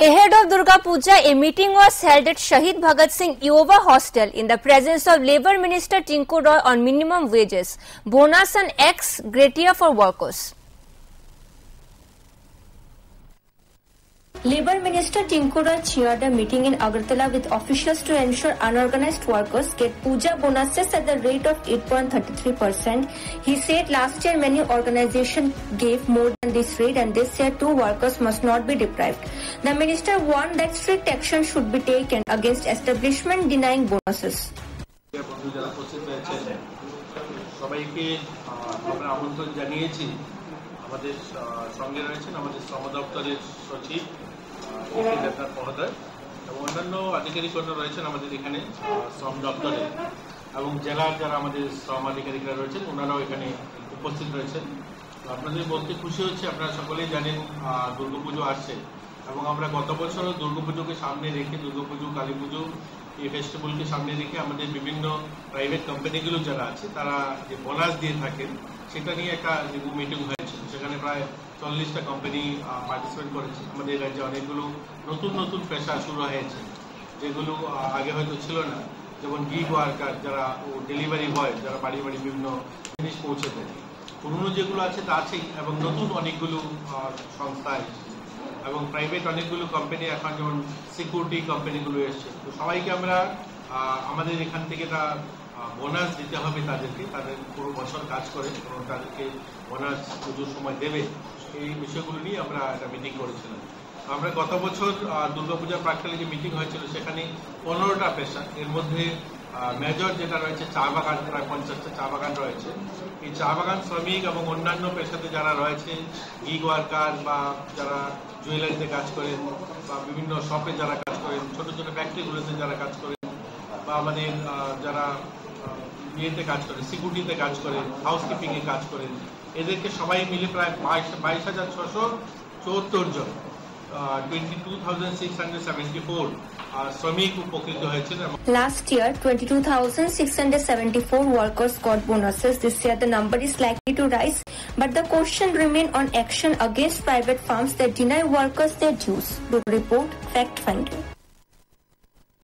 Ahead of Durga Puja, a meeting was held at Shahid Bhagat Singh Yuva Hostel in the presence of Labour Minister Tinku Roy on minimum wages, bonus and ex gratia for workers. Labour Minister Tinku Roy chaired a meeting in Agartala with officials to ensure unorganized workers get puja bonuses at the rate of 8.33%. He said last year many organizations gave more than this rate and this year too workers must not be deprived. The minister warned that strict action should be taken against establishment denying bonuses. আমাদের সঙ্গে রয়েছেন আমাদের শ্রম দপ্তরের সচিব মহোদয় এবং অন্যান্য আধিকারিকরা রয়েছেন আমাদের এখানে শ্রম দপ্তরে এবং জেলার যারা আমাদের শ্রম আধিকারিকরা রয়েছেন ওনারাও এখানে উপস্থিত রয়েছেন। আপনাদের বলতে খুশি হচ্ছে, আপনারা সকলেই জানেন দুর্গাপুজো আসছে এবং আমরা গত বছরও দুর্গাপুজোকে সামনে রেখে দুর্গাপুজো কালী পুজো এই ফেস্টিভ্যালকে সামনে রেখে আমাদের বিভিন্ন প্রাইভেট কোম্পানিগুলো যারা আছে তারা যে বোনাস দিয়ে থাকেন সেটা নিয়ে একটা মিটিং হয়েছিল। সেখানে প্রায় 40টা কোম্পানি পার্টিসিপেট করেছে। আমাদের রাজ্যে অনেকগুলো নতুন নতুন পেশা শুরু হয়েছে যেগুলো আগে হয়তো ছিল না, যেমন গিগ ওয়ার্কার যারা ডেলিভারি বয় যারা বাড়ি বাড়ি বিভিন্ন জিনিস পৌঁছে দেয়। পুরনো যেগুলো আছে তা আছেই এবং নতুন অনেকগুলো সংস্থা এবং প্রাইভেট অনেকগুলো কোম্পানি এখন যেমন সিকিউরিটি কোম্পানিগুলো এসছে। তো সবাইকে আমরা আমাদের এখান থেকে তা বোনাস দিতে হবে তাদেরকে, তাদের পুরো বছর কাজ করে এবং তাদেরকে বোনাস পুজোর সময় দেবে, এই বিষয়গুলো নিয়ে আমরা একটা মিটিং করেছিলাম। আমরা গত বছর দুর্গাপূজার প্রাককালে যে মিটিং হয়েছিল সেখানে 15টা পেশা, এর মধ্যে মেজর যেটা রয়েছে চা বাগান, প্রায় 50টা চা বাগান রয়েছে। এই চা বাগান শ্রমিক এবং অন্যান্য পেশাতে যারা রয়েছে, গিগ ওয়ার্কার বা যারা জুয়েলারিতে কাজ করেন বা বিভিন্ন শপে যারা কাজ করেন, ছোট ছোট ফ্যাক্টরিগুলোতে যারা কাজ করেন বা আমাদের যারা ইয়েতে কাজ করেন, সিকিউরিটিতে কাজ করেন, হাউসকিপিং এ কাজ করেন, এদেরকে সবাই মিলে প্রায় 22,674 জন 22,674 শ্রমিক উপকৃত হয়েছেন। Last year, 22,674 workers got bonuses. This year, the number is likely to rise, but the question remains on action against private firms that deny workers their dues. Bureau Report, Fact Finding.